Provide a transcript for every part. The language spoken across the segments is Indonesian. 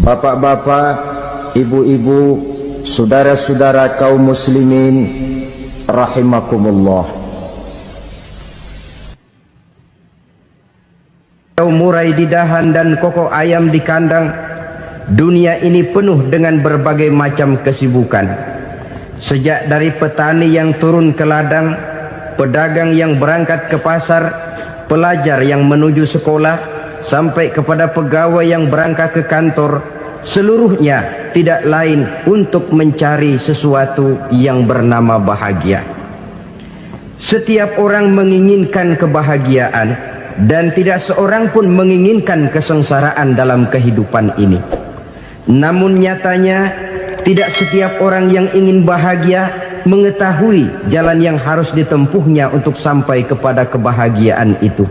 Bapak-bapak, ibu-ibu, saudara-saudara kaum muslimin rahimakumullah. Murai di dahan dan koko ayam di kandang, dunia ini penuh dengan berbagai macam kesibukan. Sejak dari petani yang turun ke ladang, pedagang yang berangkat ke pasar, pelajar yang menuju sekolah, sampai kepada pegawai yang berangkat ke kantor, seluruhnya tidak lain untuk mencari sesuatu yang bernama bahagia. Setiap orang menginginkan kebahagiaan, dan tidak seorang pun menginginkan kesengsaraan dalam kehidupan ini. Namun nyatanya tidak setiap orang yang ingin bahagia mengetahui jalan yang harus ditempuhnya untuk sampai kepada kebahagiaan itu.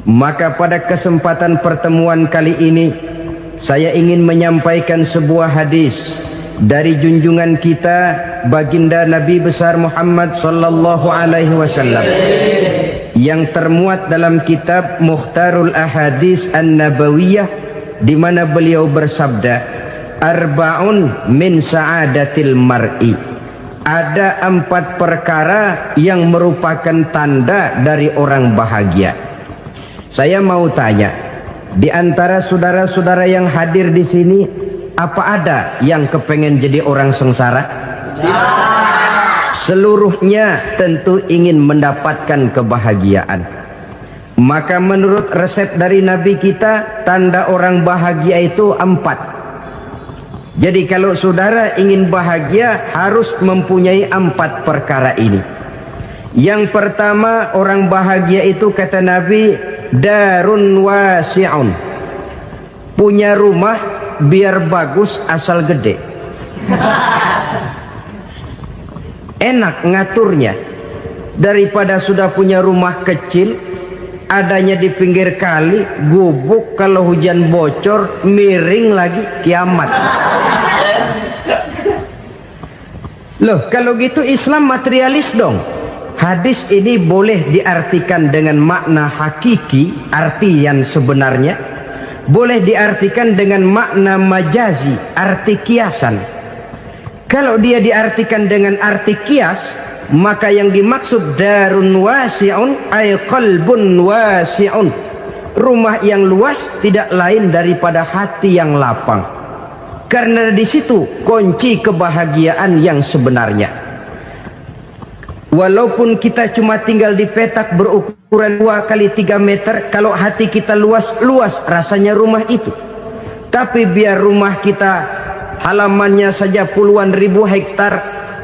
Maka pada kesempatan pertemuan kali ini saya ingin menyampaikan sebuah hadis dari junjungan kita baginda Nabi besar Muhammad sallallahu alaihi wasallam yang termuat dalam kitab Mukhtarul Ahadits An-Nabawiyah, di mana beliau bersabda, arba'un min sa'adatil mar'i. Ada 4 perkara yang merupakan tanda dari orang bahagia. Saya mau tanya, di antara saudara-saudara yang hadir di sini, apa ada yang kepengen jadi orang sengsara? Seluruhnya tentu ingin mendapatkan kebahagiaan. Maka menurut resep dari Nabi kita, tanda orang bahagia itu 4. Jadi kalau saudara ingin bahagia, harus mempunyai 4 perkara ini. Yang pertama, orang bahagia itu kata Nabi, darun wasi'un. Punya rumah biar bagus asal gede. Enak ngaturnya, daripada sudah punya rumah kecil adanya di pinggir kali, gubuk, kalau hujan bocor, miring lagi, kiamat. Loh, kalau gitu Islam materialis dong. Hadis ini boleh diartikan dengan makna hakiki, arti yang sebenarnya, boleh diartikan dengan makna majazi, arti kiasan. Kalau dia diartikan dengan arti kias, maka yang dimaksud darun wasi'un ay qalbun wasi'un. Rumah yang luas tidak lain daripada hati yang lapang. Karena di situ kunci kebahagiaan yang sebenarnya. Walaupun kita cuma tinggal di petak berukuran 2 kali 3 meter, kalau hati kita luas-luas rasanya rumah itu. Tapi biar rumah kita halamannya saja puluhan ribu hektar,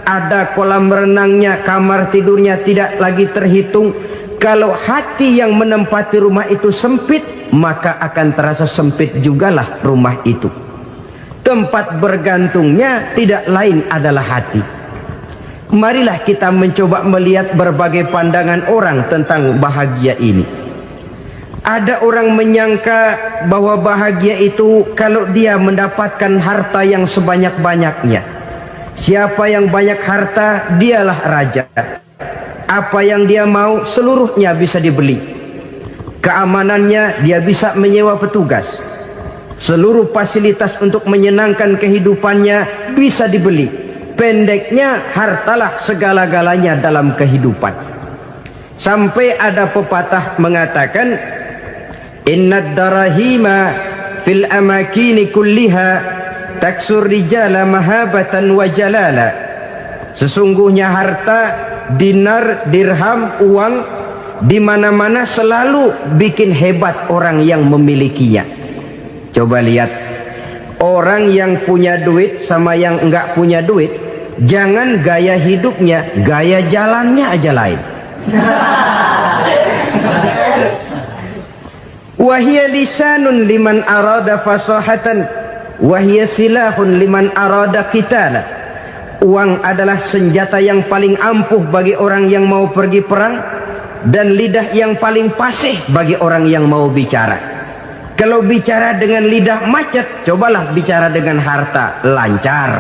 ada kolam renangnya, kamar tidurnya tidak lagi terhitung. Kalau hati yang menempati rumah itu sempit, maka akan terasa sempit jugalah rumah itu. Tempat bergantungnya tidak lain adalah hati. Marilah kita mencoba melihat berbagai pandangan orang tentang bahagia ini. Ada orang menyangka bahwa bahagia itu kalau dia mendapatkan harta yang sebanyak-banyaknya. Siapa yang banyak harta, dialah raja. Apa yang dia mau, seluruhnya bisa dibeli. Keamanannya, dia bisa menyewa petugas. Seluruh fasilitas untuk menyenangkan kehidupannya bisa dibeli. Pendeknya, hartalah segala-galanya dalam kehidupan. Sampai ada pepatah mengatakan, innad darahima fil amakini kulliha taksur rijala mahabatan wa jalala. Sesungguhnya harta, dinar, dirham, uang di mana-mana selalu bikin hebat orang yang memilikinya. Coba lihat, orang yang punya duit sama yang enggak punya duit, jangan gaya hidupnya, gaya jalannya aja lain. Wahia lisanun liman arada fasahatan, wahia silahun liman arada qitala. Uang adalah senjata yang paling ampuh bagi orang yang mau pergi perang, dan lidah yang paling fasih bagi orang yang mau bicara. Kalau bicara dengan lidah macet, cobalah bicara dengan harta, lancar.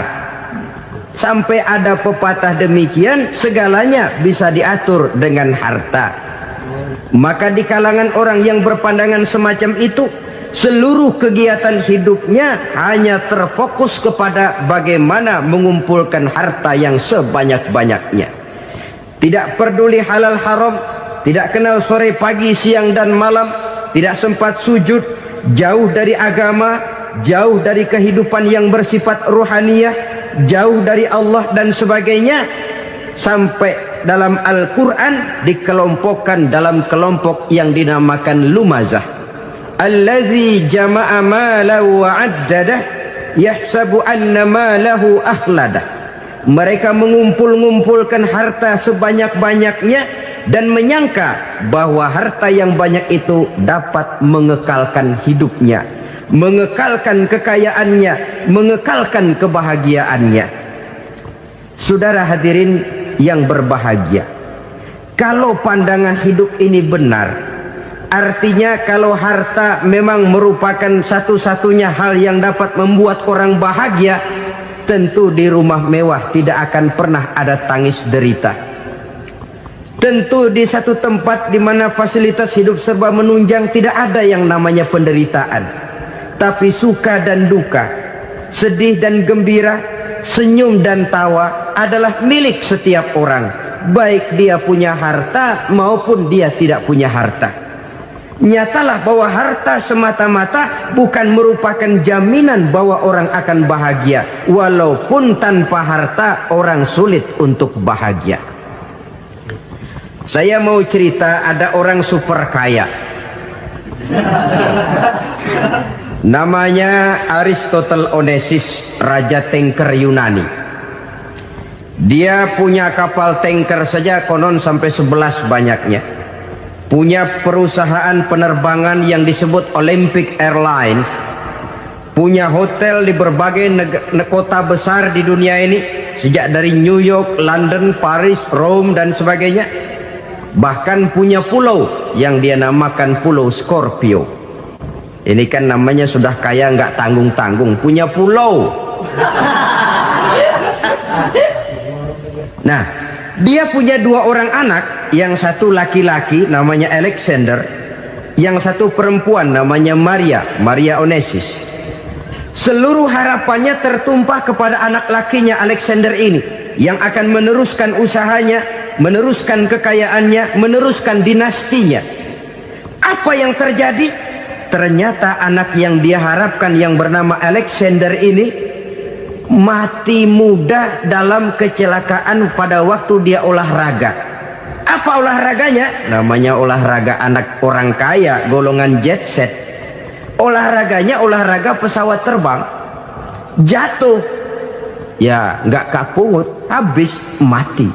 Sampai ada pepatah demikian, segalanya bisa diatur dengan harta. Maka di kalangan orang yang berpandangan semacam itu, seluruh kegiatan hidupnya hanya terfokus kepada bagaimana mengumpulkan harta yang sebanyak-banyaknya. Tidak peduli halal haram, tidak kenal sore pagi siang dan malam, tidak sempat sujud, jauh dari agama, jauh dari kehidupan yang bersifat ruhaniyah, jauh dari Allah dan sebagainya. Sampai dalam Al-Quran dikelompokkan dalam kelompok yang dinamakan lumazah. Allazi jama'a malahu wa 'addadah yahsabu anna malahu akhladah. Mereka mengumpul-ngumpulkan harta sebanyak-banyaknya dan menyangka bahwa harta yang banyak itu dapat mengekalkan hidupnya, mengekalkan kekayaannya, mengekalkan kebahagiaannya. Saudara hadirin yang berbahagia, kalau pandangan hidup ini benar, artinya kalau harta memang merupakan satu-satunya hal yang dapat membuat orang bahagia, tentu di rumah mewah tidak akan pernah ada tangis derita. Tentu di satu tempat di mana fasilitas hidup serba menunjang tidak ada yang namanya penderitaan. Tapi suka dan duka, sedih dan gembira, senyum dan tawa adalah milik setiap orang, baik dia punya harta maupun dia tidak punya harta. Nyatalah bahwa harta semata-mata bukan merupakan jaminan bahwa orang akan bahagia. Walaupun tanpa harta orang sulit untuk bahagia. Saya mau cerita, ada orang super kaya, namanya Aristotle Onesimus, Raja Tanker Yunani. Dia punya kapal tanker saja konon sampai 11 banyaknya. Punya perusahaan penerbangan yang disebut Olympic Airlines. Punya hotel di berbagai kota besar di dunia ini, sejak dari New York, London, Paris, Rome dan sebagainya. Bahkan punya pulau yang dia namakan Pulau Scorpio. Ini kan namanya sudah kaya nggak tanggung-tanggung, punya pulau. Nah, dia punya 2 orang anak, yang satu laki-laki namanya Alexander, yang satu perempuan namanya Maria Onesimus. Seluruh harapannya tertumpah kepada anak lakinya Alexander ini, yang akan meneruskan usahanya, meneruskan kekayaannya, meneruskan dinastinya. Apa yang terjadi? Ternyata anak yang dia harapkan yang bernama Alexander ini mati muda dalam kecelakaan pada waktu dia olahraga. Apa olahraganya? Namanya olahraga anak orang kaya, golongan jet set. Olahraganya olahraga pesawat terbang. Jatuh, ya nggak kapungut, habis mati.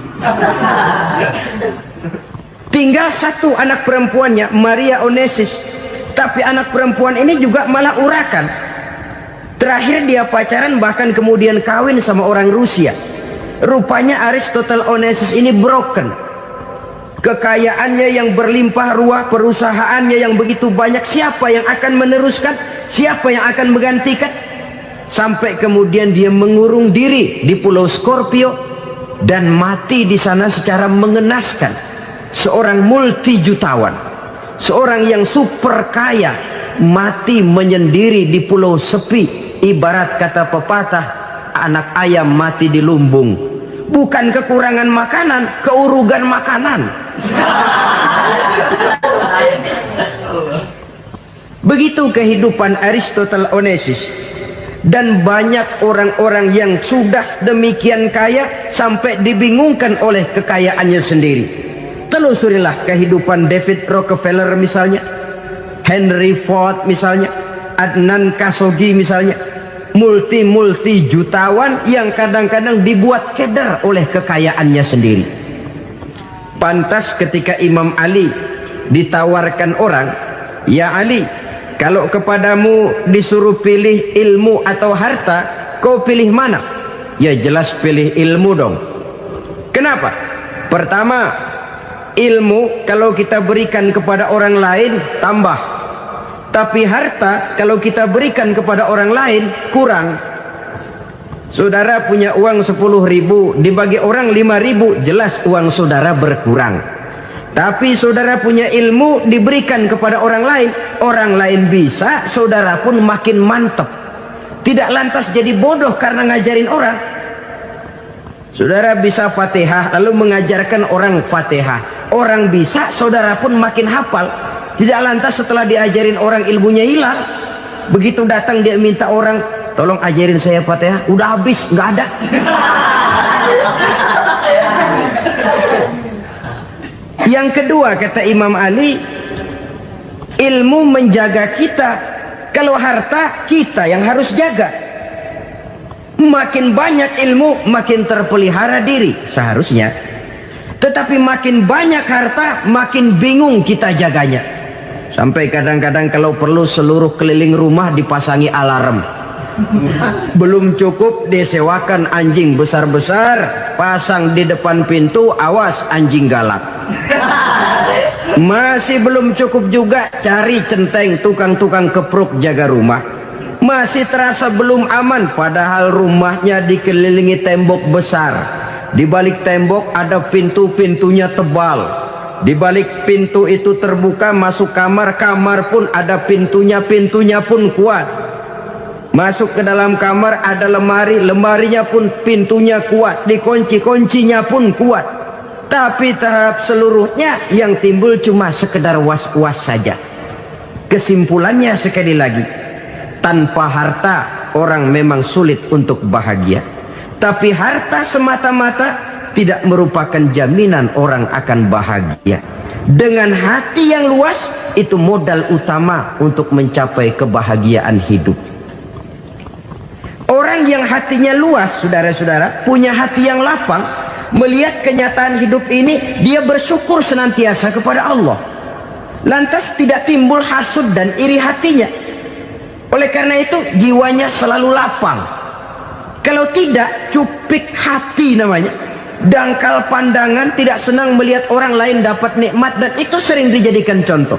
Tinggal satu anak perempuannya, Maria Onesimus. Tapi anak perempuan ini juga malah urakan. Terakhir dia pacaran, bahkan kemudian kawin sama orang Rusia. Rupanya Aristotle Onesimus ini broken. Kekayaannya yang berlimpah ruah, perusahaannya yang begitu banyak, siapa yang akan meneruskan? Siapa yang akan menggantikan? Sampai kemudian dia mengurung diri di Pulau Scorpio dan mati di sana secara mengenaskan. Seorang multi jutawan, seorang yang super kaya, mati menyendiri di pulau sepi. Ibarat kata pepatah, anak ayam mati di lumbung. Bukan kekurangan makanan, keurugan makanan. Begitu kehidupan Aristotle Onesimus. Dan banyak orang-orang yang sudah demikian kaya sampai dibingungkan oleh kekayaannya sendiri. Telusurilah kehidupan David Rockefeller misalnya, Henry Ford misalnya, Adnan Khashoggi misalnya. Multi jutawan yang kadang-kadang dibuat keder oleh kekayaannya sendiri. Pantas ketika Imam Ali ditawarkan orang, "Ya Ali, kalau kepadamu disuruh pilih ilmu atau harta, kau pilih mana?" Ya jelas pilih ilmu dong. Kenapa? Pertama, ilmu kalau kita berikan kepada orang lain tambah. Tapi harta kalau kita berikan kepada orang lain kurang. Saudara punya uang 10.000, dibagi orang 5.000, jelas uang saudara berkurang. Tapi saudara punya ilmu diberikan kepada orang lain bisa, saudara pun makin mantap. Tidak lantas jadi bodoh karena ngajarin orang. Saudara bisa Fatihah lalu mengajarkan orang Fatihah. Orang bisa, saudara pun makin hafal. Tidak lantas setelah diajarin orang ilmunya hilang. Begitu datang dia minta orang, tolong ajarin saya Fatihah. Udah habis, nggak ada. Yang kedua kata Imam Ali, ilmu menjaga kita. Kalau harta kita yang harus jaga. Makin banyak ilmu makin terpelihara diri seharusnya. Tetapi makin banyak harta makin bingung kita jaganya. Sampai kadang-kadang kalau perlu seluruh keliling rumah dipasangi alarm. Belum cukup disewakan anjing besar-besar, pasang di depan pintu, awas anjing galak. Masih belum cukup juga, cari centeng tukang-tukang kepruk jaga rumah. Masih terasa belum aman, padahal rumahnya dikelilingi tembok besar. Di balik tembok ada pintu-pintunya tebal. Di balik pintu itu terbuka masuk kamar, kamar pun ada pintunya, pintunya pun kuat. Masuk ke dalam kamar ada lemari, lemarinya pun pintunya kuat, dikunci, kuncinya pun kuat. Tapi terhadap seluruhnya yang timbul cuma sekedar was-was saja. Kesimpulannya sekali lagi, tanpa harta orang memang sulit untuk bahagia. Tapi harta semata-mata tidak merupakan jaminan orang akan bahagia. Dengan hati yang luas, itu modal utama untuk mencapai kebahagiaan hidup. Orang yang hatinya luas, saudara-saudara, punya hati yang lapang, melihat kenyataan hidup ini, dia bersyukur senantiasa kepada Allah. Lantas tidak timbul hasud dan iri hatinya. Oleh karena itu jiwanya selalu lapang. Kalau tidak, cupik hati namanya, dangkal pandangan, tidak senang melihat orang lain dapat nikmat, dan itu sering dijadikan contoh.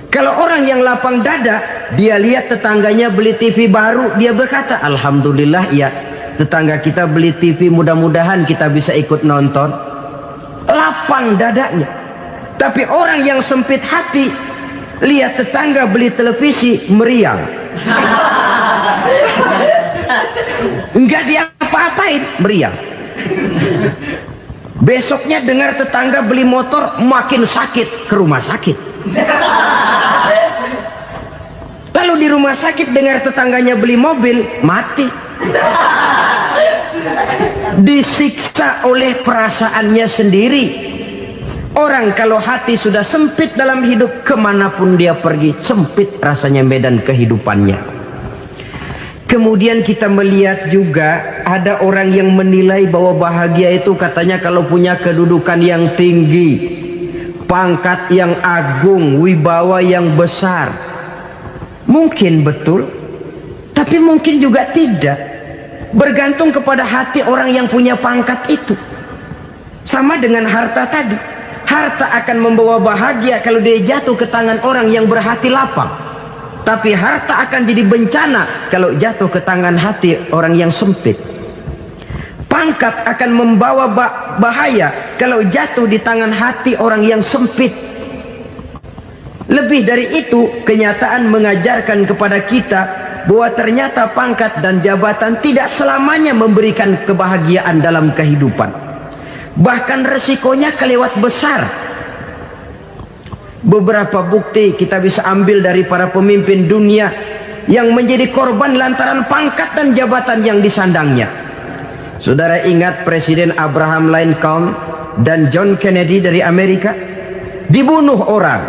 Kalau orang yang lapang dada, dia lihat tetangganya beli TV baru, dia berkata, alhamdulillah ya, tetangga kita beli TV, mudah-mudahan kita bisa ikut nonton. Lapang dadanya. Tapi orang yang sempit hati, lihat tetangga beli televisi, meriang. Enggak diapa-apain, meriang. Besoknya dengar tetangga beli motor, makin sakit, ke rumah sakit. Lalu di rumah sakit dengar tetangganya beli mobil, mati. Disiksa oleh perasaannya sendiri. Orang kalau hati sudah sempit dalam hidup, kemanapun dia pergi, sempit rasanya medan kehidupannya. Kemudian kita melihat juga ada orang yang menilai bahwa bahagia itu katanya kalau punya kedudukan yang tinggi, pangkat yang agung, wibawa yang besar. Mungkin betul, tapi mungkin juga tidak. Bergantung kepada hati orang yang punya pangkat itu. Sama dengan harta tadi. Harta akan membawa bahagia kalau dia jatuh ke tangan orang yang berhati lapang. Tapi harta akan jadi bencana kalau jatuh ke tangan hati orang yang sempit. Pangkat akan membawa bahaya kalau jatuh di tangan hati orang yang sempit. Lebih dari itu, kenyataan mengajarkan kepada kita bahwa ternyata pangkat dan jabatan tidak selamanya memberikan kebahagiaan dalam kehidupan. Bahkan resikonya kelewat besar. Beberapa bukti kita bisa ambil dari para pemimpin dunia yang menjadi korban lantaran pangkat dan jabatan yang disandangnya. Saudara ingat Presiden Abraham Lincoln dan John Kennedy dari Amerika? Dibunuh orang.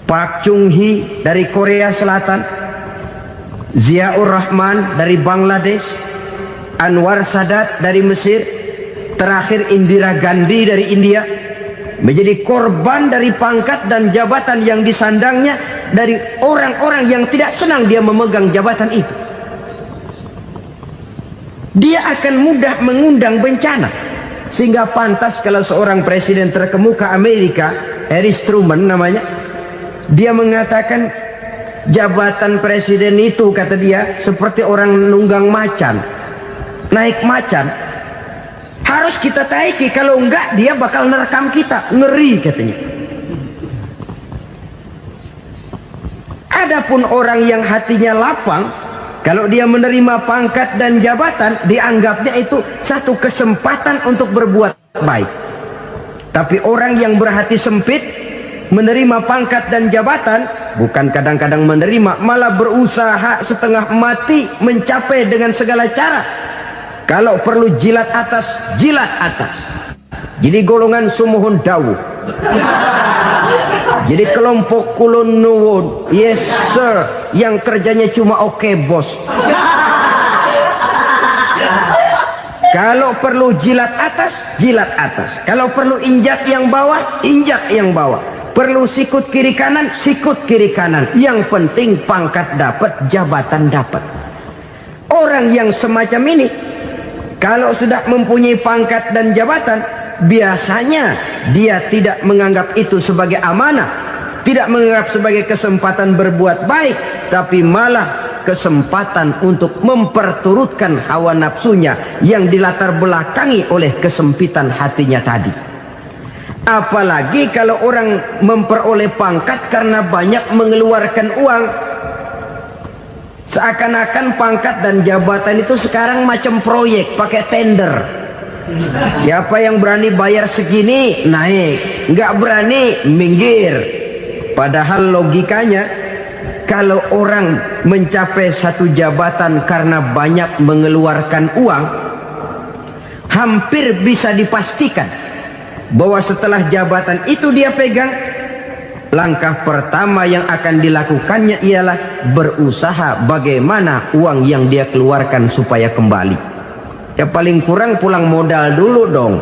Park Chung-hee dari Korea Selatan, Ziaur Rahman dari Bangladesh, Anwar Sadat dari Mesir, terakhir Indira Gandhi dari India, menjadi korban dari pangkat dan jabatan yang disandangnya dari orang-orang yang tidak senang dia memegang jabatan itu. Dia akan mudah mengundang bencana. Sehingga pantas kalau seorang presiden terkemuka Amerika, Harry Truman namanya, dia mengatakan jabatan presiden itu, kata dia, seperti orang nunggang macan, naik macan. harus kita taiki, kalau enggak dia bakal nerekam kita, ngeri katanya. Adapun orang yang hatinya lapang, kalau dia menerima pangkat dan jabatan, dianggapnya itu satu kesempatan untuk berbuat baik. Tapi orang yang berhati sempit, menerima pangkat dan jabatan, bukan kadang-kadang menerima, malah berusaha setengah mati mencapai dengan segala cara. Kalau perlu jilat atas, jilat atas. Jadi golongan sumuhun dawuh. Jadi kelompok kulon nuwun, yes sir, yang kerjanya cuma oke bos. Kalau perlu jilat atas, jilat atas. Kalau perlu injak yang bawah, injak yang bawah. Perlu sikut kiri kanan, sikut kiri kanan. Yang penting pangkat dapat, jabatan dapat. Orang yang semacam ini, kalau sudah mempunyai pangkat dan jabatan, biasanya dia tidak menganggap itu sebagai amanah, tidak menganggap sebagai kesempatan berbuat baik, tapi malah kesempatan untuk memperturutkan hawa nafsunya yang dilatar belakangi oleh kesempitan hatinya tadi. Apalagi kalau orang memperoleh pangkat karena banyak mengeluarkan uang, seakan-akan pangkat dan jabatan itu sekarang macam proyek pakai tender. Siapa yang berani bayar segini naik, nggak berani minggir. Padahal logikanya, kalau orang mencapai satu jabatan karena banyak mengeluarkan uang, hampir bisa dipastikan bahwa setelah jabatan itu dia pegang, langkah pertama yang akan dilakukannya ialah berusaha bagaimana uang yang dia keluarkan supaya kembali. Ya paling kurang pulang modal dulu dong.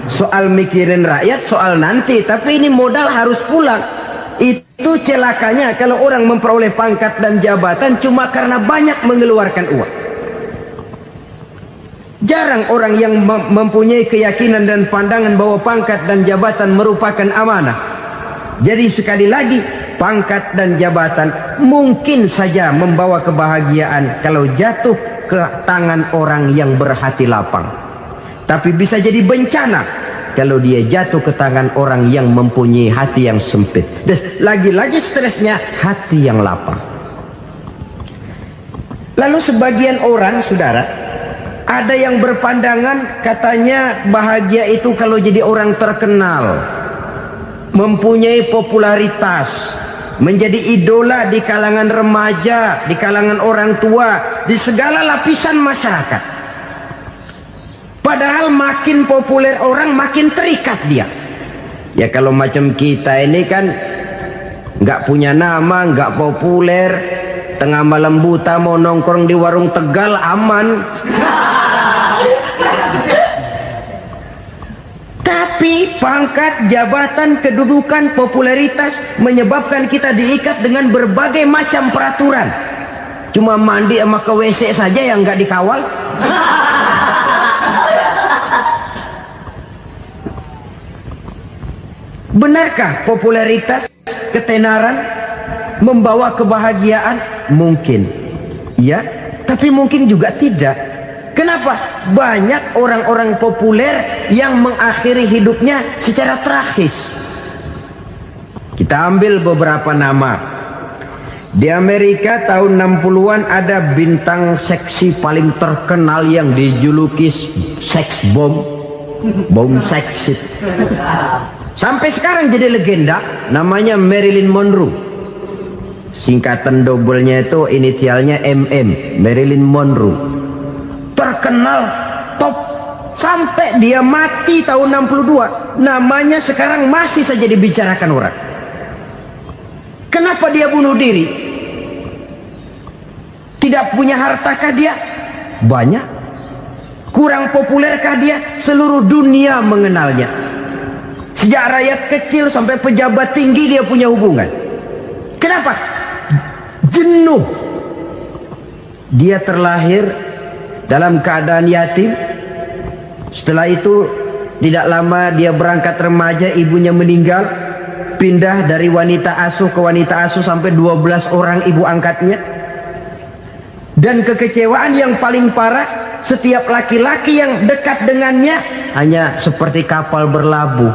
Soal mikirin rakyat soal nanti, tapi ini modal harus pulang. Itu celakanya kalau orang memperoleh pangkat dan jabatan cuma karena banyak mengeluarkan uang. Jarang orang yang mempunyai keyakinan dan pandangan bahwa pangkat dan jabatan merupakan amanah. Jadi sekali lagi, pangkat dan jabatan mungkin saja membawa kebahagiaan kalau jatuh ke tangan orang yang berhati lapang. Tapi bisa jadi bencana kalau dia jatuh ke tangan orang yang mempunyai hati yang sempit. Dan lagi-lagi stresnya hati yang lapang. Lalu sebagian orang, saudara, ada yang berpandangan katanya bahagia itu kalau jadi orang terkenal, mempunyai popularitas, menjadi idola di kalangan remaja, di kalangan orang tua, di segala lapisan masyarakat. Padahal makin populer orang, makin terikat dia. Ya kalau macam kita ini kan nggak punya nama, nggak populer, tengah malam buta mau nongkrong di warung Tegal aman. Tapi pangkat, jabatan, kedudukan, popularitas menyebabkan kita diikat dengan berbagai macam peraturan. Cuma mandi sama ke WC saja yang nggak dikawal. Benarkah popularitas, ketenaran membawa kebahagiaan? Mungkin, ya, tapi mungkin juga tidak. Kenapa? Banyak orang-orang populer yang mengakhiri hidupnya secara tragis. Kita ambil beberapa nama. Di Amerika tahun 60-an ada bintang seksi paling terkenal yang dijuluki seks bom, bom seksi. Sampai sekarang jadi legenda, namanya Marilyn Monroe. Singkatan double-nya itu inisialnya MM, Marilyn Monroe. Terkenal, top, sampai dia mati tahun 62, namanya sekarang masih saja dibicarakan orang. Kenapa dia bunuh diri? Tidak punya hartakah dia? Banyak. Kurang populerkah dia? Seluruh dunia mengenalnya. Sejak rakyat kecil sampai pejabat tinggi dia punya hubungan. Kenapa? Jenuh. Dia terlahir dalam keadaan yatim. Setelah itu tidak lama dia berangkat remaja, ibunya meninggal, pindah dari wanita asuh ke wanita asuh sampai 12 orang ibu angkatnya. Dan kekecewaan yang paling parah, setiap laki-laki yang dekat dengannya hanya seperti kapal berlabuh,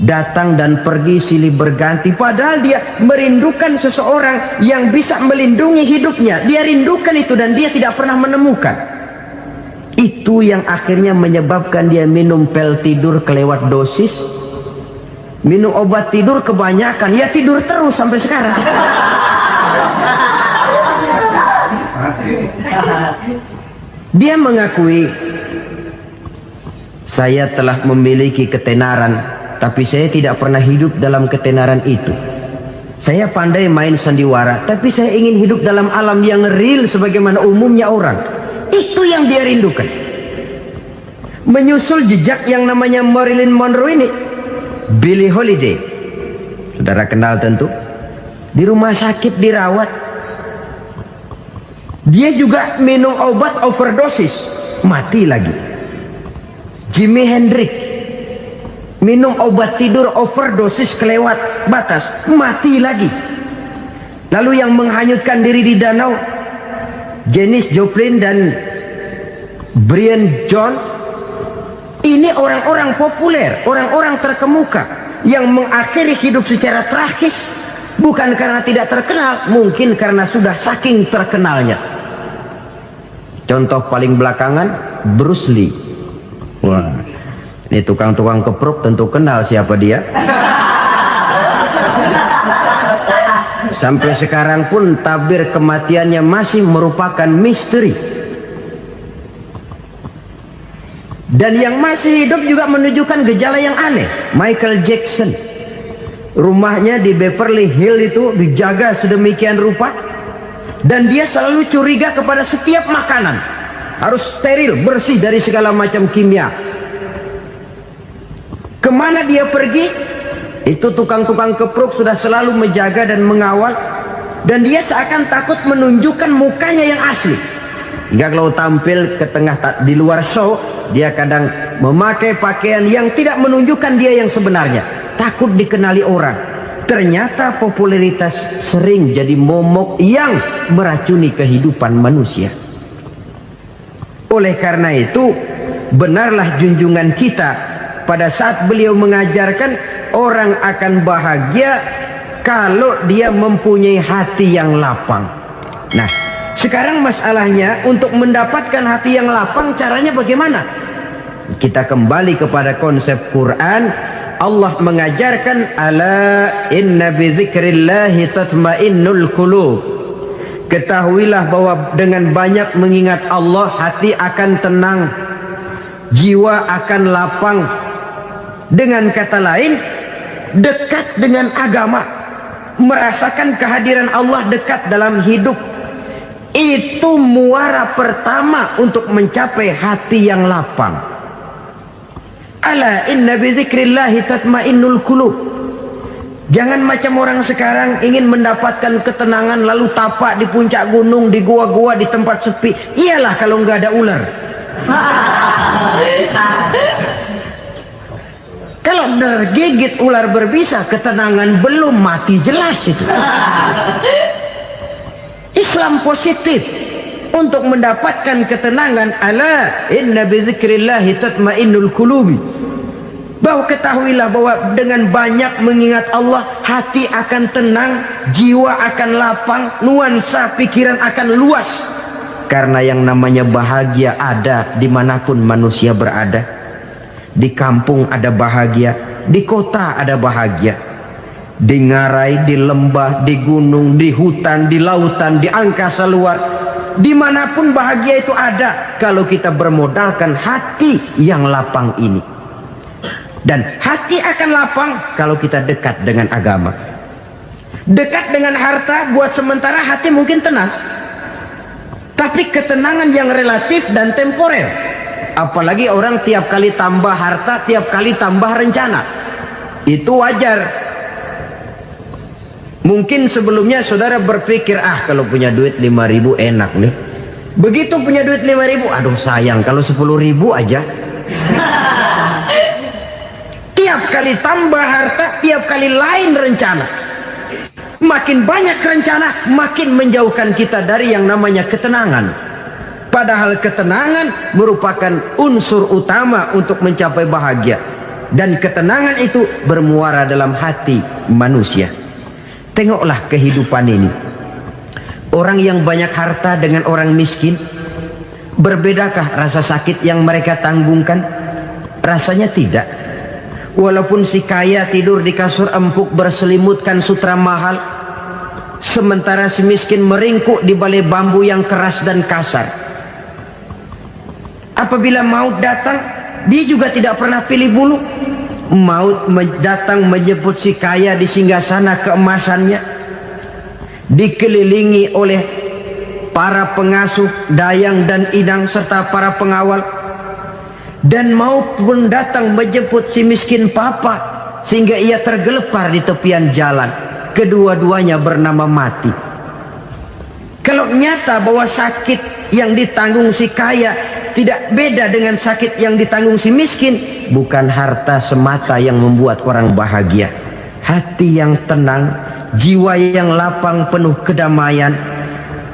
datang dan pergi silih berganti, padahal dia merindukan seseorang yang bisa melindungi hidupnya. Dia rindukan itu dan dia tidak pernah menemukan. Itu yang akhirnya menyebabkan dia minum pil tidur kelewat dosis, minum obat tidur kebanyakan, ya tidur terus sampai sekarang. Dia mengakui, saya telah memiliki ketenaran, tapi saya tidak pernah hidup dalam ketenaran itu. Saya pandai main sandiwara, tapi saya ingin hidup dalam alam yang real sebagaimana umumnya orang. Itu yang dia rindukan. Menyusul jejak yang namanya Marilyn Monroe ini, Billie Holiday, saudara kenal tentu, di rumah sakit dirawat. Dia juga minum obat overdosis, mati lagi. Jimi Hendrix minum obat tidur overdosis kelewat batas, mati lagi. Lalu yang menghanyutkan diri di danau, Janis Joplin dan Brian Jones. Ini orang-orang populer, orang-orang terkemuka yang mengakhiri hidup secara tragis, bukan karena tidak terkenal, mungkin karena sudah saking terkenalnya. Contoh paling belakangan, Bruce Lee. Wah, ini tukang-tukang keprok tentu kenal siapa dia. Sampai sekarang pun tabir kematiannya masih merupakan misteri. Dan yang masih hidup juga menunjukkan gejala yang aneh. Michael Jackson, rumahnya di Beverly Hills itu dijaga sedemikian rupa, dan dia selalu curiga kepada setiap makanan harus steril, bersih dari segala macam kimia. Kemana dia pergi, itu tukang-tukang keprok sudah selalu menjaga dan mengawal, dan dia seakan takut menunjukkan mukanya yang asli. Hingga kalau tampil ke tengah di luar show, dia kadang memakai pakaian yang tidak menunjukkan dia yang sebenarnya, takut dikenali orang. Ternyata popularitas sering jadi momok yang meracuni kehidupan manusia. Oleh karena itu, benarlah junjungan kita pada saat beliau mengajarkan orang akan bahagia kalau dia mempunyai hati yang lapang. Nah, sekarang masalahnya untuk mendapatkan hati yang lapang, caranya bagaimana? Kita kembali kepada konsep Quran. Allah mengajarkan, ala inna bi dzikrillahi tatmainnul qulub. Ketahuilah bahwa dengan banyak mengingat Allah, hati akan tenang, jiwa akan lapang. Dengan kata lain, dekat dengan agama, merasakan kehadiran Allah dekat dalam hidup, itu muara pertama untuk mencapai hati yang lapang. Ala inna bi dzikrillahi tatmainnul qulub. Jangan macam orang sekarang ingin mendapatkan ketenangan lalu tapak di puncak gunung, di gua-gua, di tempat sepi. Iyalah kalau nggak ada ular. Kalau tergigit ular berbisa, ketenangan belum, mati jelas itu. Islam positif untuk mendapatkan ketenangan. Ala inna bi dzikrillahi tatmainnul qulubi. Bahwa ketahuilah bahwa dengan banyak mengingat Allah, hati akan tenang, jiwa akan lapang, nuansa pikiran akan luas. Karena yang namanya bahagia ada dimanapun manusia berada. Di kampung ada bahagia, di kota ada bahagia, di ngarai, di lembah, di gunung, di hutan, di lautan, di angkasa luar, dimanapun bahagia itu ada kalau kita bermodalkan hati yang lapang ini. Dan hati akan lapang kalau kita dekat dengan agama. Dekat dengan harta buat sementara hati mungkin tenang, tapi ketenangan yang relatif dan temporer. Apalagi orang tiap kali tambah harta, tiap kali tambah rencana, itu wajar. Mungkin sebelumnya saudara berpikir, kalau punya duit 5.000 enak nih. Begitu punya duit 5.000, aduh sayang kalau 10.000 aja. Tiap kali tambah harta, tiap kali lain rencana. Makin banyak rencana, makin menjauhkan kita dari yang namanya ketenangan. Padahal ketenangan merupakan unsur utama untuk mencapai bahagia. Dan ketenangan itu bermuara dalam hati manusia. Tengoklah kehidupan ini. Orang yang banyak harta dengan orang miskin, berbedakah rasa sakit yang mereka tanggungkan? Rasanya tidak. Walaupun si kaya tidur di kasur empuk berselimutkan sutra mahal, sementara si miskin meringkuk di balai bambu yang keras dan kasar. Apabila maut datang, dia juga tidak pernah pilih bulu. Maut datang menjemput si kaya di singgasana keemasannya, dikelilingi oleh para pengasuh, dayang dan idang serta para pengawal. Dan maut pun datang menjemput si miskin papa, sehingga ia tergelepar di tepian jalan. Kedua-duanya bernama mati. Kalau nyata bahwa sakit yang ditanggung si kaya tidak beda dengan sakit yang ditanggung si miskin, bukan harta semata yang membuat orang bahagia. Hati yang tenang, jiwa yang lapang penuh kedamaian,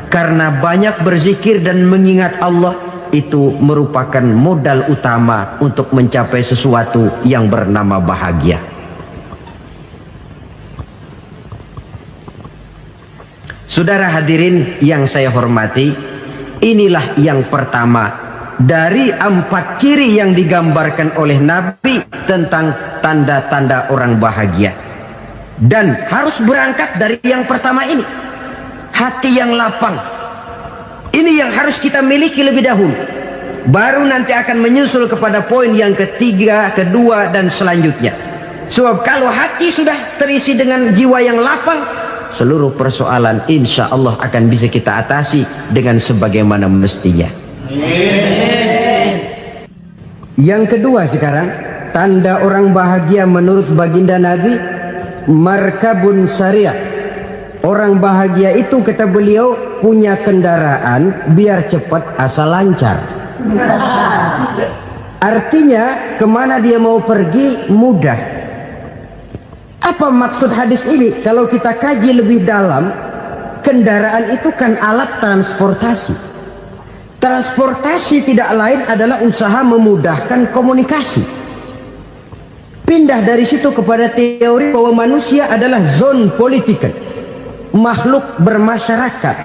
karena banyak berzikir dan mengingat Allah, itu merupakan modal utama untuk mencapai sesuatu yang bernama bahagia. Saudara hadirin yang saya hormati, inilah yang pertama dari 4 ciri yang digambarkan oleh Nabi tentang tanda-tanda orang bahagia. Dan harus berangkat dari yang pertama ini, hati yang lapang. Ini yang harus kita miliki lebih dahulu. Baru nanti akan menyusul kepada poin yang ketiga, kedua, dan selanjutnya. Sebab kalau hati sudah terisi dengan jiwa yang lapang, seluruh persoalan insya Allah akan bisa kita atasi dengan sebagaimana mestinya. Yang kedua sekarang, tanda orang bahagia menurut baginda Nabi, markabun syariah. Orang bahagia itu, kata beliau, punya kendaraan biar cepat asal lancar. Artinya kemana dia mau pergi mudah. Apa maksud hadis ini? Kalau kita kaji lebih dalam, kendaraan itu kan alat transportasi. Transportasi tidak lain adalah usaha memudahkan komunikasi. Pindah dari situ kepada teori bahwa manusia adalah zon political, makhluk bermasyarakat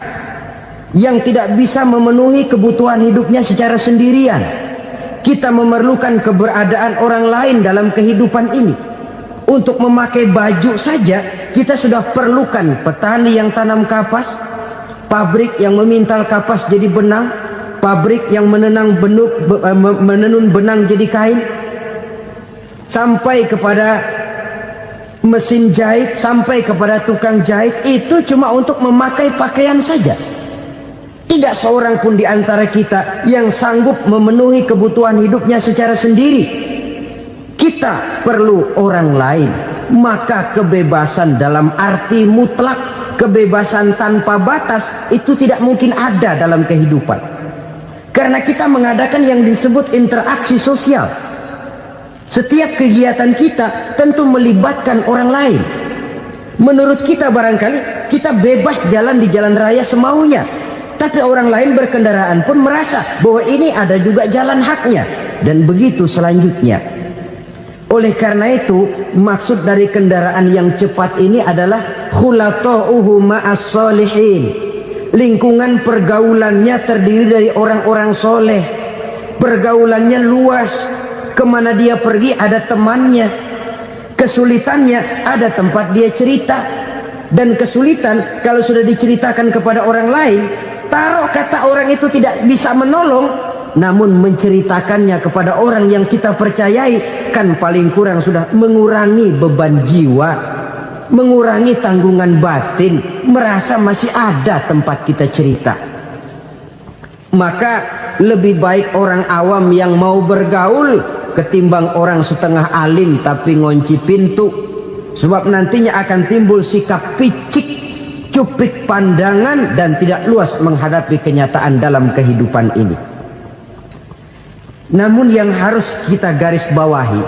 yang tidak bisa memenuhi kebutuhan hidupnya secara sendirian. Kita memerlukan keberadaan orang lain dalam kehidupan ini. Untuk memakai baju saja kita sudah perlukan petani yang tanam kapas, pabrik yang memintal kapas jadi benang, pabrik yang menenun benang jadi kain, sampai kepada mesin jahit, sampai kepada tukang jahit. Itu cuma untuk memakai pakaian saja. Tidak seorang pun di antara kita yang sanggup memenuhi kebutuhan hidupnya secara sendiri. Kita perlu orang lain. Maka kebebasan dalam arti mutlak, kebebasan tanpa batas, itu tidak mungkin ada dalam kehidupan. Karena kita mengadakan yang disebut interaksi sosial. Setiap kegiatan kita tentu melibatkan orang lain. Menurut kita barangkali kita bebas jalan di jalan raya semaunya, tapi orang lain berkendaraan pun merasa bahwa ini ada juga jalan haknya, dan begitu selanjutnya. Oleh karena itu, maksud dari kendaraan yang cepat ini adalah khulatuhu ma'as solihin. Lingkungan pergaulannya terdiri dari orang-orang soleh. Pergaulannya luas. Kemana dia pergi ada temannya. Kesulitannya ada tempat dia cerita. Dan kesulitan kalau sudah diceritakan kepada orang lain, taruh kata orang itu tidak bisa menolong, namun menceritakannya kepada orang yang kita percayai, kan paling kurang sudah mengurangi beban jiwa, mengurangi tanggungan batin, merasa masih ada tempat kita cerita. Maka lebih baik orang awam yang mau bergaul ketimbang orang setengah alim tapi ngunci pintu. Sebab nantinya akan timbul sikap picik, cupik pandangan, dan tidak luas menghadapi kenyataan dalam kehidupan ini. Namun yang harus kita garis bawahi,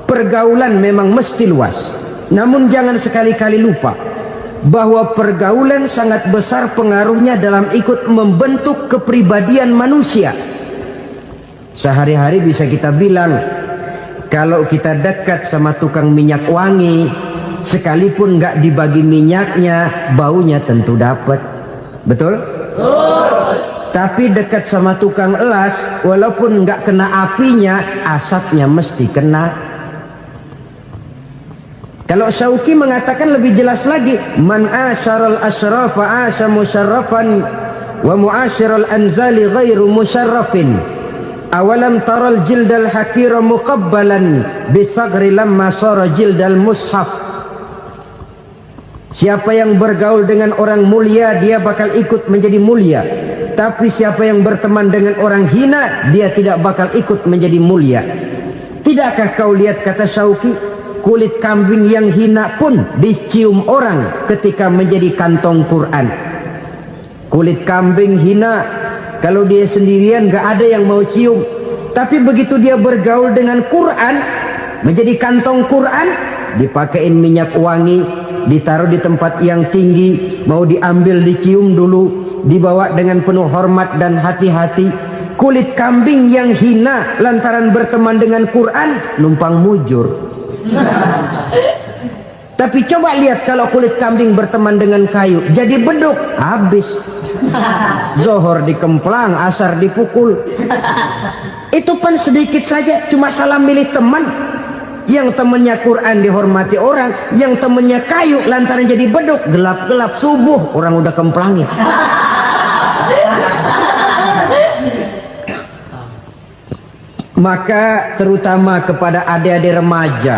pergaulan memang mesti luas. Namun jangan sekali-kali lupa bahwa pergaulan sangat besar pengaruhnya dalam ikut membentuk kepribadian manusia. Sehari-hari bisa kita bilang, kalau kita dekat sama tukang minyak wangi, sekalipun nggak dibagi minyaknya, baunya tentu dapat. Betul? Tapi dekat sama tukang elas, walaupun nggak kena apinya, asapnya mesti kena. Kalau Syauqi mengatakan lebih jelas lagi, man asyaral asyrafa asa musyarrafan wa muasyiral anzali ghairu musyarrafin. Awalam taral jildal hakira muqabbalan bisagri lamma sara jildal mushaf. Siapa yang bergaul dengan orang mulia, dia bakal ikut menjadi mulia. Tapi siapa yang berteman dengan orang hina, dia tidak bakal ikut menjadi mulia. Tidakkah kau lihat, kata Syauqi, kulit kambing yang hina pun dicium orang ketika menjadi kantong Quran. Kulit kambing hina, kalau dia sendirian gak ada yang mau cium. Tapi begitu dia bergaul dengan Quran, menjadi kantong Quran, dipakein minyak wangi, ditaruh di tempat yang tinggi, mau diambil dicium dulu, dibawa dengan penuh hormat dan hati-hati. Kulit kambing yang hina lantaran berteman dengan Quran, numpang mujur. Tapi coba lihat kalau kulit kambing berteman dengan kayu, jadi beduk, habis. Zohor dikemplang, asar dipukul. Itu pun sedikit saja, cuma salah milih teman. Yang temannya Quran dihormati orang, yang temannya kayu lantaran jadi beduk, gelap-gelap subuh orang udah kemplangin. Maka terutama kepada adik-adik remaja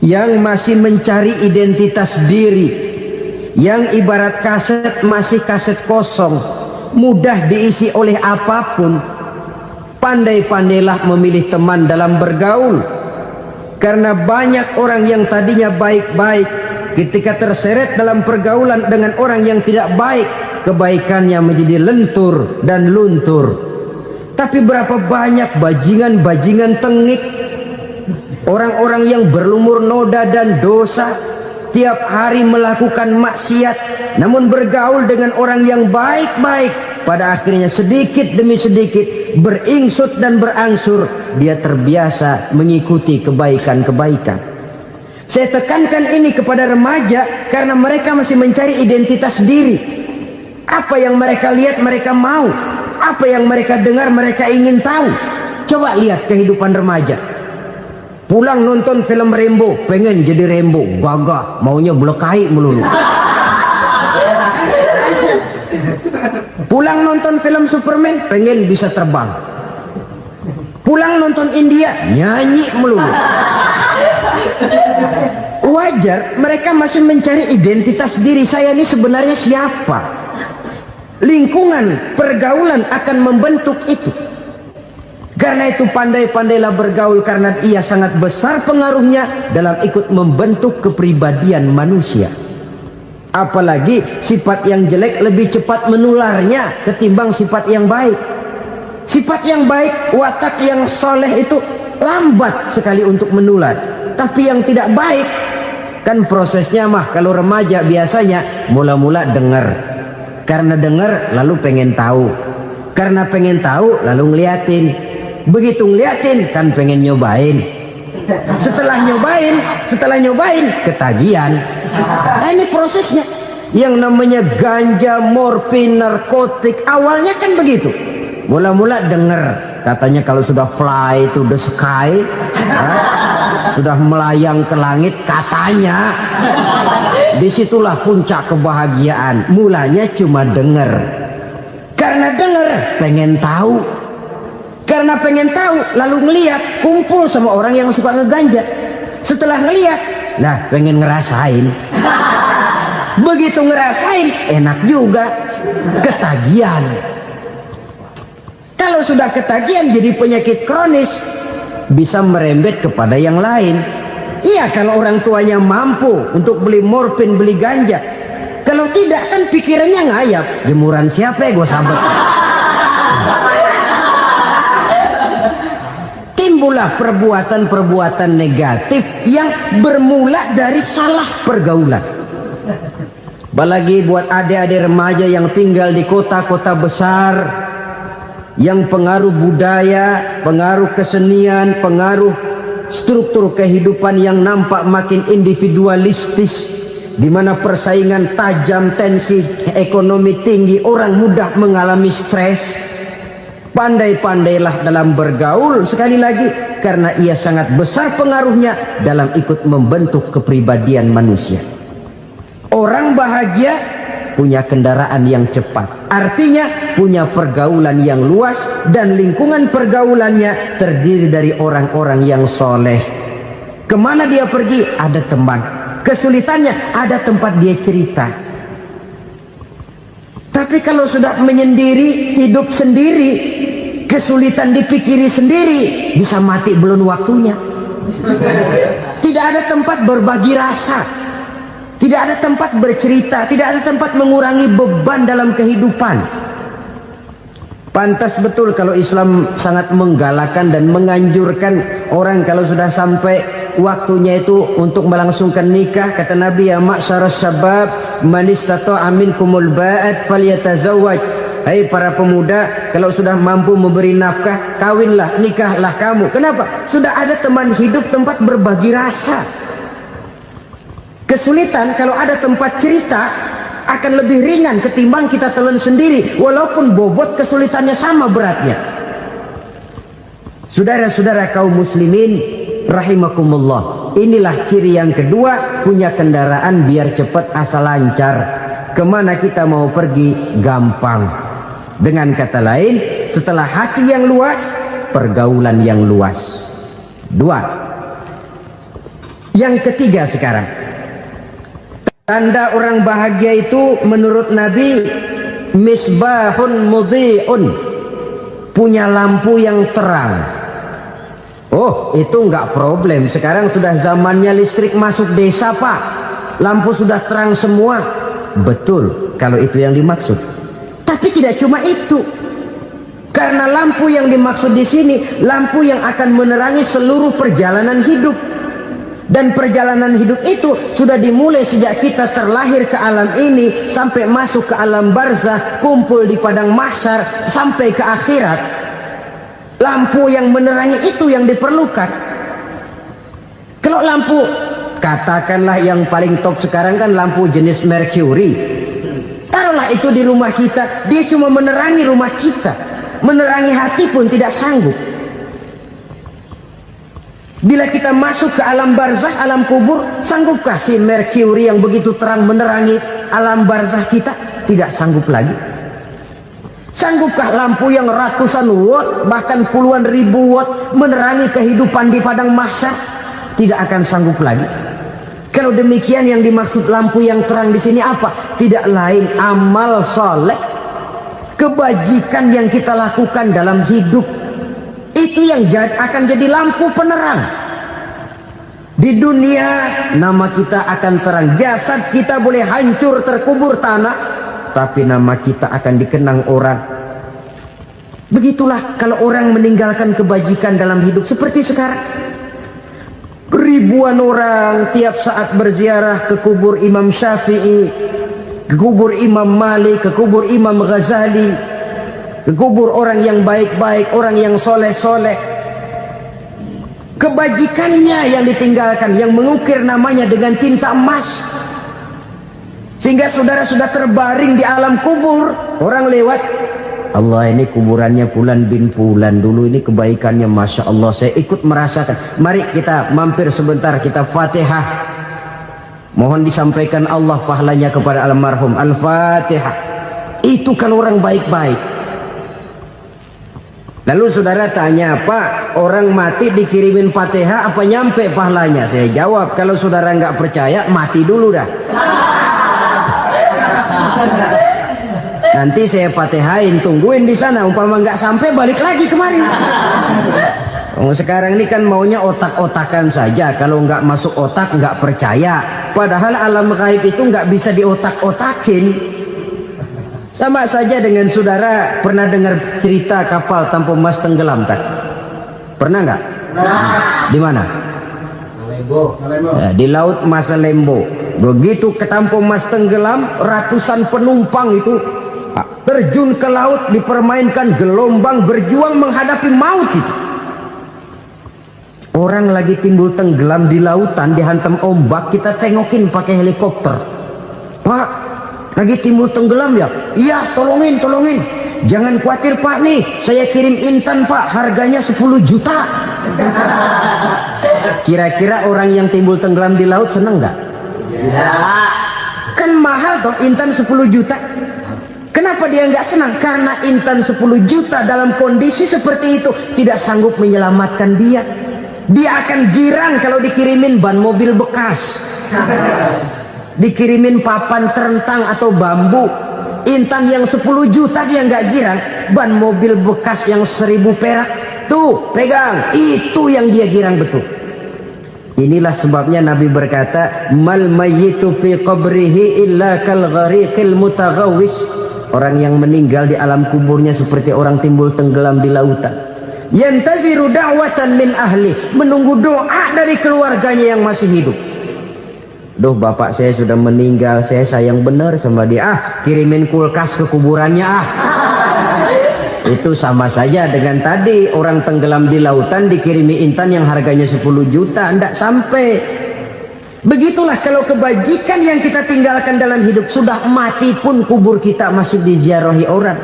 yang masih mencari identitas diri, yang ibarat kaset masih kaset kosong, mudah diisi oleh apapun, pandai-pandailah memilih teman dalam bergaul. Karena banyak orang yang tadinya baik-baik, ketika terseret dalam pergaulan dengan orang yang tidak baik, kebaikannya menjadi lentur dan luntur. Tapi berapa banyak bajingan-bajingan tengik, orang-orang yang berlumur noda dan dosa, tiap hari melakukan maksiat, namun bergaul dengan orang yang baik-baik, pada akhirnya sedikit demi sedikit beringsut dan berangsur dia terbiasa mengikuti kebaikan-kebaikan. Saya tekankan ini kepada remaja karena mereka masih mencari identitas diri. Apa yang mereka lihat mereka mau, apa yang mereka dengar mereka ingin tahu. Coba lihat kehidupan remaja. Pulang nonton film Rambo, pengen jadi Rambo, gagah, maunya belekai melulu. Pulang nonton film Superman, pengen bisa terbang. Pulang nonton India, nyanyi melulu. Wajar, mereka masih mencari identitas diri. Saya ini sebenarnya siapa? Lingkungan, pergaulan akan membentuk itu. Karena itu pandai-pandailah bergaul, karena ia sangat besar pengaruhnya dalam ikut membentuk kepribadian manusia. Apalagi sifat yang jelek lebih cepat menularnya ketimbang sifat yang baik. Sifat yang baik, watak yang soleh itu lambat sekali untuk menular. Tapi yang tidak baik, kan prosesnya mah kalau remaja biasanya mula-mula dengar. Karena dengar lalu pengen tahu. Karena pengen tahu lalu ngeliatin. Begitu ngeliatin kan pengen nyobain. Setelah nyobain ketagihan. Nah, ini prosesnya. Yang namanya ganja, morfin, narkotik, awalnya kan begitu. Mula-mula dengar, katanya kalau sudah fly to the sky, sudah melayang ke langit, katanya disitulah puncak kebahagiaan. Mulanya cuma dengar. Karena dengar pengen tahu. Karena pengen tahu lalu ngeliat, kumpul sama orang yang suka ngeganja. Setelah ngeliat, nah pengen ngerasain. Begitu ngerasain enak juga, ketagihan. Kalau sudah ketagihan jadi penyakit kronis, bisa merembet kepada yang lain. Iya, kalau orang tuanya mampu untuk beli morfin, beli ganja. Kalau tidak kan pikirannya ngayap, jemuran siapa ya gue sabet. Timbullah perbuatan-perbuatan negatif yang bermula dari salah pergaulan. Apalagi buat adik-adik remaja yang tinggal di kota-kota besar, yang pengaruh budaya, pengaruh kesenian, pengaruh struktur kehidupan yang nampak makin individualistis, di mana persaingan tajam, tensi ekonomi tinggi, orang mudah mengalami stres. Pandai-pandailah dalam bergaul, sekali lagi, karena ia sangat besar pengaruhnya dalam ikut membentuk kepribadian manusia. Orang bahagia punya kendaraan yang cepat, artinya punya pergaulan yang luas, dan lingkungan pergaulannya terdiri dari orang-orang yang soleh. Kemana dia pergi ada teman, kesulitannya ada tempat dia cerita. Tapi kalau sudah menyendiri, hidup sendiri, kesulitan dipikiri sendiri, bisa mati belum waktunya. Tidak ada tempat berbagi rasa, tidak ada tempat bercerita, tidak ada tempat mengurangi beban dalam kehidupan. Pantas betul kalau Islam sangat menggalakkan dan menganjurkan orang kalau sudah sampai waktunya itu untuk melangsungkan nikah. Kata Nabi, ya ma'syaras syabab man istata'a minkumul ba'at falyatazawwaj. Hai para pemuda, kalau sudah mampu memberi nafkah, kawinlah, nikahlah kamu. Kenapa? Sudah ada teman hidup, tempat berbagi rasa. Kesulitan kalau ada tempat cerita akan lebih ringan ketimbang kita telan sendiri, walaupun bobot kesulitannya sama beratnya. Saudara-saudara kaum muslimin rahimakumullah, inilah ciri yang kedua, punya kendaraan biar cepat asal lancar. Kemana kita mau pergi gampang. Dengan kata lain, setelah hati yang luas, pergaulan yang luas. Dua. Yang ketiga sekarang, tanda orang bahagia itu menurut Nabi, misbahun mudhi'un, punya lampu yang terang. Oh, itu enggak problem. Sekarang sudah zamannya listrik masuk desa, Pak. Lampu sudah terang semua. Betul, kalau itu yang dimaksud. Tapi tidak cuma itu. Karena lampu yang dimaksud di sini, lampu yang akan menerangi seluruh perjalanan hidup. Dan perjalanan hidup itu sudah dimulai sejak kita terlahir ke alam ini, sampai masuk ke alam barzah, kumpul di padang mahsyar, sampai ke akhirat. Lampu yang menerangi itu yang diperlukan. Kalau lampu, katakanlah yang paling top sekarang kan lampu jenis Mercury. Taruhlah itu di rumah kita, dia cuma menerangi rumah kita, menerangi hati pun tidak sanggup. Bila kita masuk ke alam barzah, alam kubur, sanggupkah si Mercury yang begitu terang menerangi alam barzah kita? Tidak sanggup lagi. Sanggupkah lampu yang ratusan watt, bahkan puluhan ribu watt menerangi kehidupan di padang mahsyar? Tidak akan sanggup lagi. Kalau demikian, yang dimaksud lampu yang terang di sini apa? Tidak lain amal soleh, kebajikan yang kita lakukan dalam hidup. Itu yang akan jadi lampu penerang. Di dunia nama kita akan terang, jasad kita boleh hancur terkubur tanah, tapi nama kita akan dikenang orang. Begitulah kalau orang meninggalkan kebajikan dalam hidup seperti sekarang. Ribuan orang tiap saat berziarah ke kubur Imam Syafi'i, ke kubur Imam Malik, ke kubur Imam Ghazali, ke kubur orang yang baik-baik, orang yang soleh-soleh. Kebajikannya yang ditinggalkan, yang mengukir namanya dengan tinta emas. Sehingga saudara sudah terbaring di alam kubur, orang lewat, Allah, ini kuburannya Fulan bin Fulan, dulu ini kebaikannya Masya Allah, saya ikut merasakan. Mari kita mampir sebentar, kita Fatihah. Mohon disampaikan Allah pahalanya kepada almarhum. Al-Fatihah. Itu kalau orang baik-baik. Lalu saudara tanya, Pak, orang mati dikirimin Fatihah apa nyampe pahalanya? Saya jawab, kalau saudara nggak percaya, mati dulu dah. Nanti saya Fatihain, tungguin di sana. Umpama nggak sampai, balik lagi kemari. Sekarang ini kan maunya otak-otakan saja. Kalau nggak masuk otak, nggak percaya. Padahal alam gaib itu nggak bisa diotak-otakin. Sama saja dengan saudara pernah dengar cerita kapal tanpa emas tenggelam, tak? Pernah nggak? Di mana? Ya, di laut Masa Lembo. Begitu ketampung mas tenggelam, ratusan penumpang itu terjun ke laut, dipermainkan gelombang, berjuang menghadapi maut itu. Orang lagi timbul tenggelam di lautan, dihantam ombak, kita tengokin pakai helikopter. Pak, lagi timbul tenggelam ya? Iya, tolongin. Jangan khawatir Pak, nih saya kirim intan Pak, harganya 10 juta. Kira-kira orang yang timbul tenggelam di laut seneng nggak? Ya. Kan mahal toh intan 10 juta. Kenapa dia nggak senang? Karena intan 10 juta dalam kondisi seperti itu tidak sanggup menyelamatkan dia. Dia akan girang kalau dikirimin ban mobil bekas, dikirimin papan terentang atau bambu. Intan yang 10 juta dia nggak girang. Ban mobil bekas yang 1000 perak, tuh pegang, itu yang dia girang betul. Inilah sebabnya Nabi berkata, mal mayyitu fi qabrihi illa kal ghariqil mutaghawwis. Orang yang meninggal di alam kuburnya seperti orang timbul tenggelam di lautan. Yantaziru da'watan min ahli, menunggu doa dari keluarganya yang masih hidup. Duh, bapak saya sudah meninggal, saya sayang benar sama dia. Kirimin kulkas ke kuburannya Itu sama saja dengan tadi orang tenggelam di lautan dikirimi intan yang harganya 10 juta, ndak sampai. Begitulah kalau kebajikan yang kita tinggalkan dalam hidup, sudah mati pun kubur kita masih diziarahi orang.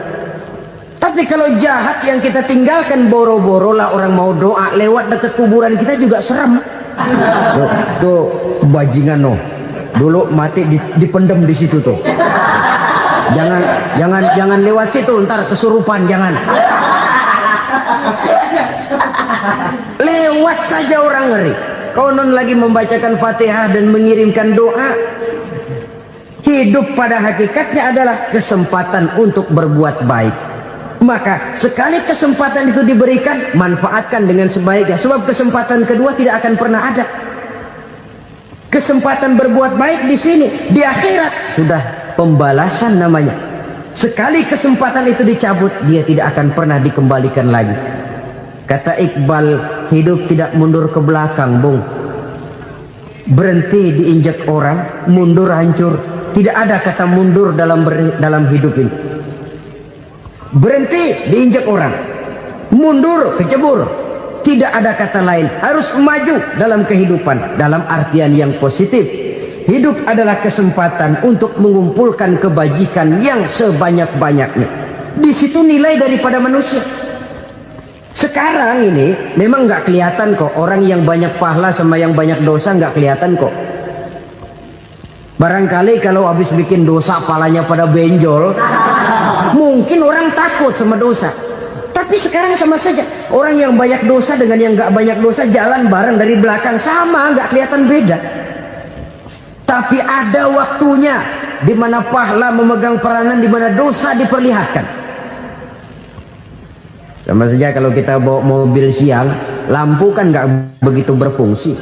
Tapi kalau jahat yang kita tinggalkan, boro-boro lah orang mau doa lewat dekat kuburan kita juga serem. Tuh bajingan no, dulu mati dipendem di situ tuh. Jangan lewat situ, ntar kesurupan, jangan. Lewat saja orang ngeri. Konon lagi membacakan Fatihah dan mengirimkan doa. Hidup pada hakikatnya adalah kesempatan untuk berbuat baik. Maka sekali kesempatan itu diberikan, manfaatkan dengan sebaiknya. Sebab kesempatan kedua tidak akan pernah ada. Kesempatan berbuat baik di sini, di akhirat sudah pembalasan namanya. Sekali kesempatan itu dicabut, dia tidak akan pernah dikembalikan lagi. Kata Iqbal, hidup tidak mundur ke belakang, Bung. Berhenti diinjak orang, mundur hancur. Tidak ada kata mundur dalam hidup ini. Berhenti diinjak orang, mundur kecebur. Tidak ada kata lain, harus maju dalam kehidupan dalam artian yang positif. Hidup adalah kesempatan untuk mengumpulkan kebajikan yang sebanyak-banyaknya. Di situ nilai daripada manusia. Sekarang ini memang nggak kelihatan kok, orang yang banyak pahala sama yang banyak dosa nggak kelihatan kok. Barangkali kalau habis bikin dosa palanya pada benjol, mungkin orang takut sama dosa. Tapi sekarang sama saja, orang yang banyak dosa dengan yang nggak banyak dosa jalan bareng dari belakang, sama, nggak kelihatan beda. Tapi ada waktunya di mana pahala memegang peranan, di mana dosa diperlihatkan. Sama saja kalau kita bawa mobil siang, lampu kan nggak begitu berfungsi.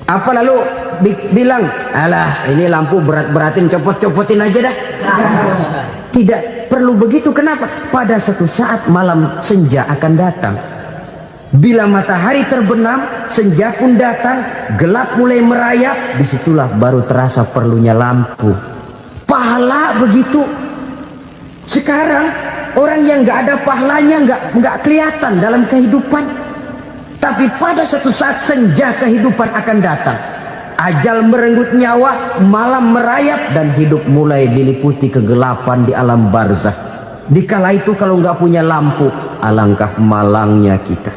Apa lalu bilang, alah ini lampu berat-beratin, copot-copotin aja dah. Tidak perlu begitu. Kenapa? Pada suatu saat malam senja akan datang. Bila matahari terbenam, senja pun datang, gelap mulai merayap, disitulah baru terasa perlunya lampu. Pahala begitu. Sekarang orang yang nggak ada pahalanya nggak kelihatan dalam kehidupan. Tapi pada suatu saat senja kehidupan akan datang. Ajal merenggut nyawa, malam merayap, dan hidup mulai diliputi kegelapan di alam barzakh. Dikala itu kalau nggak punya lampu, alangkah malangnya kita.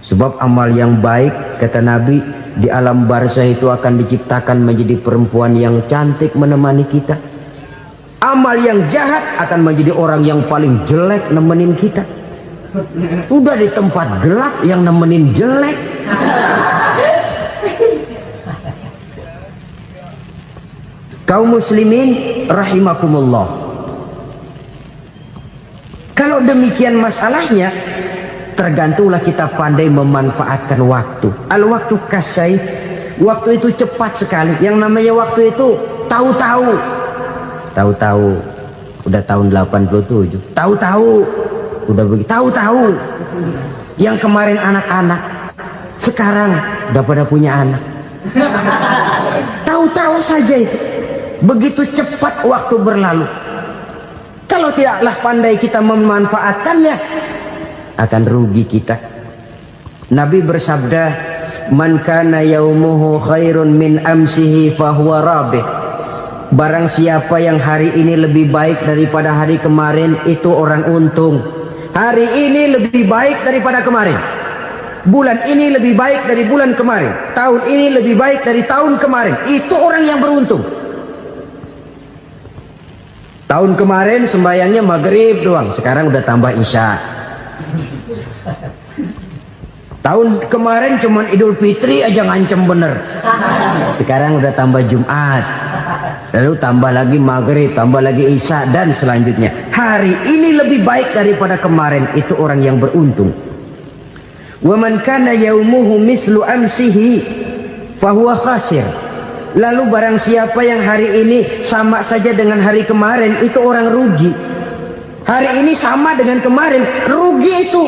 Sebab amal yang baik, kata Nabi, di alam barzakh itu akan diciptakan menjadi perempuan yang cantik menemani kita. Amal yang jahat akan menjadi orang yang paling jelek nemenin kita. Udah di tempat gelap yang nemenin jelek. Kaum muslimin rahimakumullah. Kalau demikian masalahnya, tergantunglah kita pandai memanfaatkan waktu. Al-waktu kasayf, waktu itu cepat sekali. Yang namanya waktu itu tahu-tahu. Tahu-tahu udah tahun 87. Tahu-tahu udah begitu. Tahu-tahu yang kemarin anak-anak, sekarang udah pada punya anak. Tahu-tahu saja itu. Begitu cepat waktu berlalu. Kalau tidaklah pandai kita memanfaatkannya, akan rugi kita. Nabi bersabda, "Man kana yaumuhu khairun min amsihi fahuwa rabih." Barang siapa yang hari ini lebih baik daripada hari kemarin, itu orang untung. Hari ini lebih baik daripada kemarin. Bulan ini lebih baik dari bulan kemarin. Tahun ini lebih baik dari tahun kemarin. Itu orang yang beruntung. Tahun kemarin sembahyangnya maghrib doang, sekarang udah tambah isya. Tahun kemarin cuman Idul Fitri aja ngancem bener, sekarang udah tambah Jumat, lalu tambah lagi maghrib, tambah lagi isya, dan selanjutnya. Hari ini lebih baik daripada kemarin, itu orang yang beruntung. Wa man kana yaumuhu mithlu amsihi fahuwa khasir. Lalu barang siapa yang hari ini sama saja dengan hari kemarin, itu orang rugi. Hari ini sama dengan kemarin, rugi itu.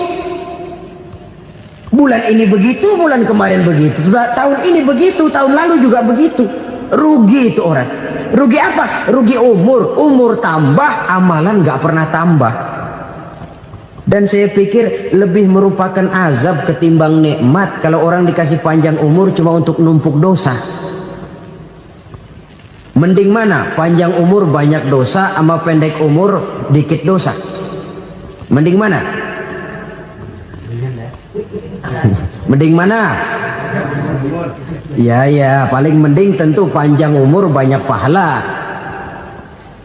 Bulan ini begitu, bulan kemarin begitu, tahun ini begitu, tahun lalu juga begitu. Rugi itu orang. Rugi apa? Rugi umur. Umur tambah, amalan gak pernah tambah. Dan saya pikir lebih merupakan azab ketimbang nikmat kalau orang dikasih panjang umur cuma untuk numpuk dosa. Mending mana? Panjang umur banyak dosa sama pendek umur dikit dosa? Mending mana? Mending mana? Ya, paling mending tentu panjang umur banyak pahala.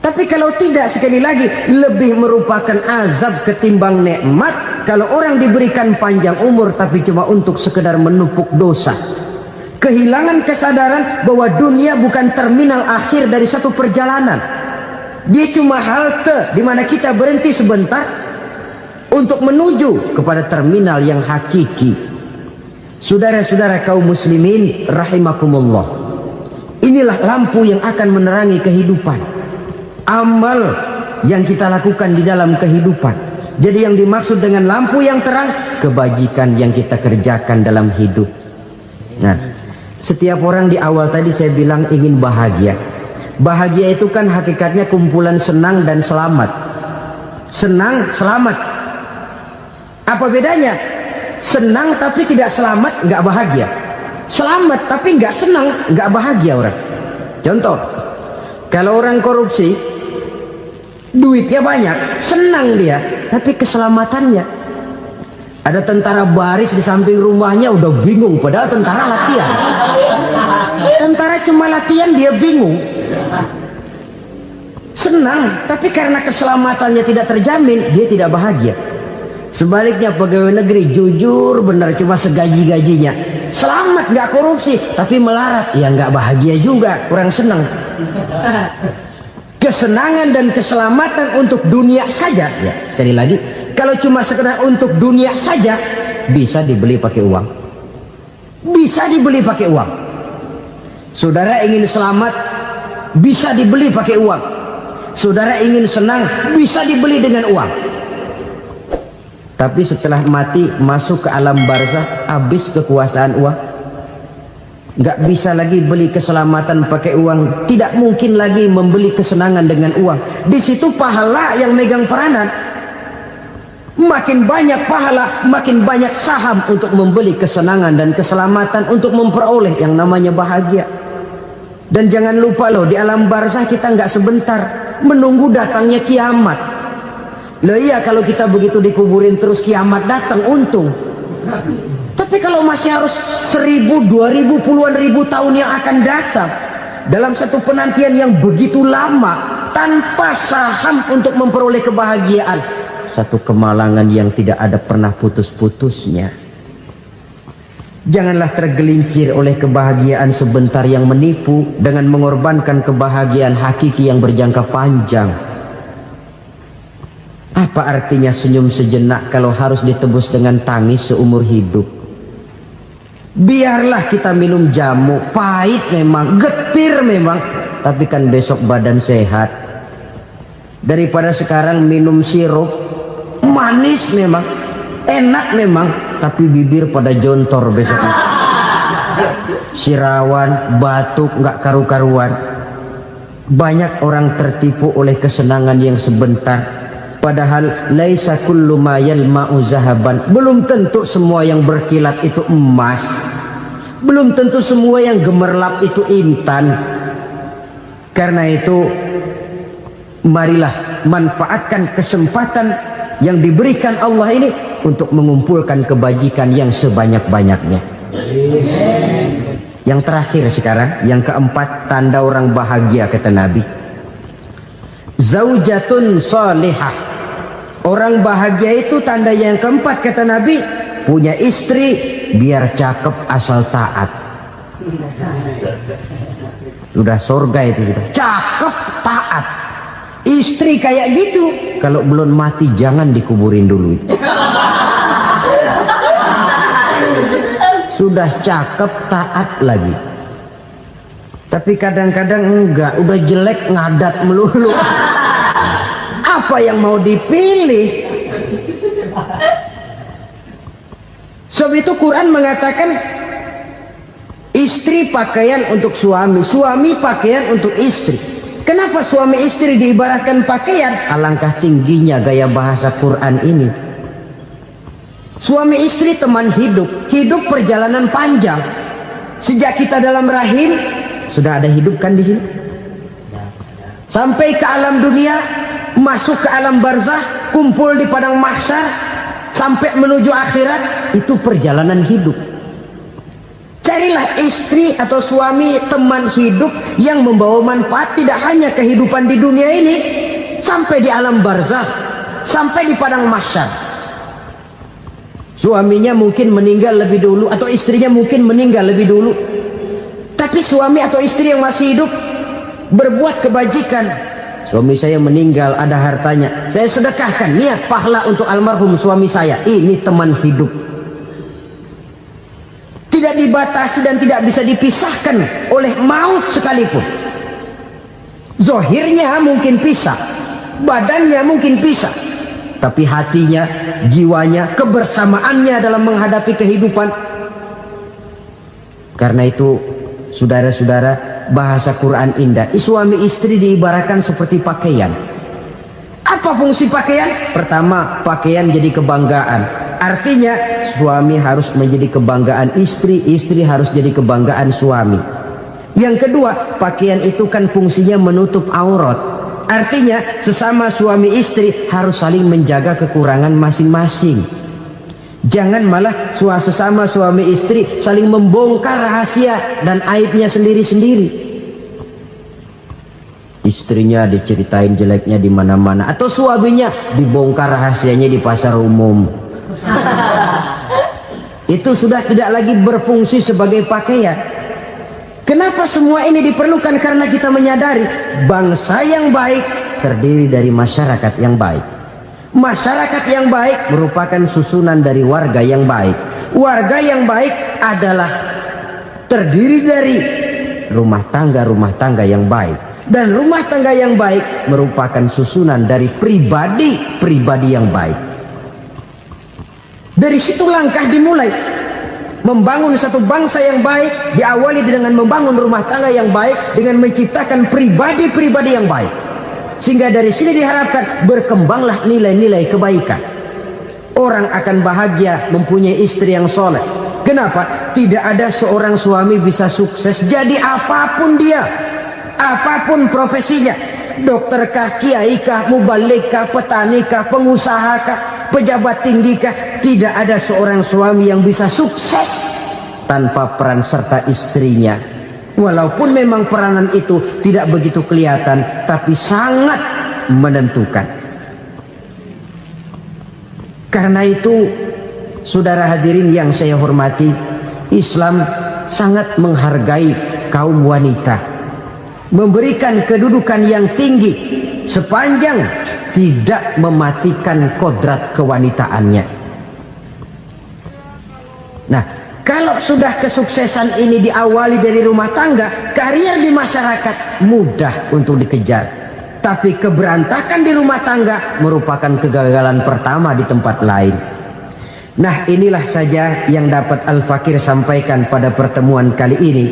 Tapi kalau tidak, sekali lagi, lebih merupakan azab ketimbang nikmat kalau orang diberikan panjang umur tapi cuma untuk sekedar menumpuk dosa. Kehilangan kesadaran bahwa dunia bukan terminal akhir dari satu perjalanan. Dia cuma halte di mana kita berhenti sebentar untuk menuju kepada terminal yang hakiki. Saudara-saudara kaum muslimin rahimakumullah, inilah lampu yang akan menerangi kehidupan. Amal yang kita lakukan di dalam kehidupan. Jadi yang dimaksud dengan lampu yang terang, kebajikan yang kita kerjakan dalam hidup. Nah, setiap orang di awal tadi saya bilang ingin bahagia. Bahagia itu kan hakikatnya kumpulan senang dan selamat. Senang, selamat. Apa bedanya? Senang tapi tidak selamat, nggak bahagia. Selamat tapi nggak senang, nggak bahagia orang. Contoh, kalau orang korupsi, duitnya banyak, senang dia, tapi keselamatannya. Ada tentara baris di samping rumahnya udah bingung, padahal tentara latihan. Tentara cuma latihan, dia bingung. Senang, tapi karena keselamatannya tidak terjamin, dia tidak bahagia. Sebaliknya pegawai negeri jujur benar, cuma segaji-gajinya, selamat nggak korupsi tapi melarat, ya nggak bahagia juga, kurang senang. Kesenangan dan keselamatan untuk dunia saja, ya sekali lagi, kalau cuma sekedar untuk dunia saja, bisa dibeli pakai uang, bisa dibeli pakai uang. Saudara ingin selamat, bisa dibeli pakai uang. Saudara ingin senang, bisa dibeli dengan uang. Tapi setelah mati masuk ke alam barzah, habis kekuasaan uang. Nggak bisa lagi beli keselamatan pakai uang, tidak mungkin lagi membeli kesenangan dengan uang. Di situ pahala yang megang peranan. Makin banyak pahala, makin banyak saham untuk membeli kesenangan dan keselamatan, untuk memperoleh yang namanya bahagia. Dan jangan lupa loh, di alam barzah kita nggak sebentar, menunggu datangnya kiamat. Loh iya, kalau kita begitu dikuburin terus kiamat datang, untung. Tapi kalau masih harus 1000, 2000, puluhan ribu tahun yang akan datang, dalam satu penantian yang begitu lama, tanpa saham untuk memperoleh kebahagiaan, satu kemalangan yang tidak ada pernah putus-putusnya. Janganlah tergelincir oleh kebahagiaan sebentar yang menipu dengan mengorbankan kebahagiaan hakiki yang berjangka panjang. Apa artinya senyum sejenak kalau harus ditebus dengan tangis seumur hidup? Biarlah kita minum jamu, pahit memang, getir memang, tapi kan besok badan sehat. Daripada sekarang minum sirup, manis memang, enak memang, tapi bibir pada jontor besoknya. sirawan, batuk, nggak karu-karuan. Banyak orang tertipu oleh kesenangan yang sebentar, padahal laisa kullu ma yalma'u zahaban. Belum tentu semua yang berkilat itu emas, belum tentu semua yang gemerlap itu intan. Karena itu marilah manfaatkan kesempatan yang diberikan Allah ini untuk mengumpulkan kebajikan yang sebanyak-banyaknya. Yang terakhir sekarang, yang keempat, tanda orang bahagia kata Nabi. Zaujatun salihah. Orang bahagia itu tanda yang keempat kata Nabi, punya istri biar cakep asal taat. Sudah surga itu gitu. Cakep taat. Istri kayak gitu, kalau belum mati jangan dikuburin dulu. Sudah cakep taat lagi, tapi kadang-kadang enggak, udah jelek ngadat melulu. Apa yang mau dipilih? Sebab itu Quran mengatakan istri pakaian untuk suami, suami pakaian untuk istri. Kenapa suami istri diibaratkan pakaian? Alangkah tingginya gaya bahasa Quran ini. Suami istri teman hidup, hidup perjalanan panjang. Sejak kita dalam rahim sudah ada hidup kan di sini. Sampai ke alam dunia, masuk ke alam barzah, kumpul di padang mahsyar, sampai menuju akhirat, itu perjalanan hidup. Carilah istri atau suami teman hidup yang membawa manfaat tidak hanya kehidupan di dunia ini, sampai di alam barzah, sampai di padang mahsyar. Suaminya mungkin meninggal lebih dulu, atau istrinya mungkin meninggal lebih dulu, tapi suami atau istri yang masih hidup berbuat kebajikan. Suami saya meninggal, ada hartanya, saya sedekahkan, niat pahala untuk almarhum suami saya. Ini teman hidup, tidak dibatasi dan tidak bisa dipisahkan oleh maut sekalipun. Zohirnya mungkin pisah, badannya mungkin pisah, tapi hatinya, jiwanya, kebersamaannya dalam menghadapi kehidupan. Karena itu saudara-saudara, bahasa Quran indah. Suami istri diibaratkan seperti pakaian. Apa fungsi pakaian? Pertama, pakaian jadi kebanggaan. Artinya suami harus menjadi kebanggaan istri, istri harus jadi kebanggaan suami. Yang kedua, pakaian itu kan fungsinya menutup aurat. Artinya sesama suami istri harus saling menjaga kekurangan masing-masing. Jangan malah sesama suami istri saling membongkar rahasia dan aibnya sendiri-sendiri. Istrinya diceritain jeleknya di mana-mana, atau suaminya dibongkar rahasianya di pasar umum. Itu sudah tidak lagi berfungsi sebagai pakaian. Kenapa semua ini diperlukan? Karena kita menyadari bangsa yang baik terdiri dari masyarakat yang baik. Masyarakat yang baik merupakan susunan dari warga yang baik. Warga yang baik adalah terdiri dari rumah tangga yang baik. Dan rumah tangga yang baik merupakan susunan dari pribadi yang baik. Dari situ langkah dimulai. Membangun satu bangsa yang baik diawali dengan membangun rumah tangga yang baik, dengan menciptakan pribadi-pribadi yang baik. Sehingga dari sini diharapkan berkembanglah nilai-nilai kebaikan. Orang akan bahagia mempunyai istri yang soleh. Kenapa? Tidak ada seorang suami bisa sukses jadi apapun dia, apapun profesinya. Dokterkah, kiaikah, mubalikah, petanikah, pengusahakah, pejabat tinggikah. Tidak ada seorang suami yang bisa sukses tanpa peran serta istrinya. Walaupun memang peranan itu tidak begitu kelihatan, tapi sangat menentukan. Karena itu, saudara hadirin yang saya hormati, Islam sangat menghargai kaum wanita, memberikan kedudukan yang tinggi sepanjang tidak mematikan kodrat kewanitaannya. Nah, kalau sudah kesuksesan ini diawali dari rumah tangga, karier di masyarakat mudah untuk dikejar. Tapi keberantakan di rumah tangga merupakan kegagalan pertama di tempat lain. Nah, inilah saja yang dapat Al-Fakir sampaikan pada pertemuan kali ini.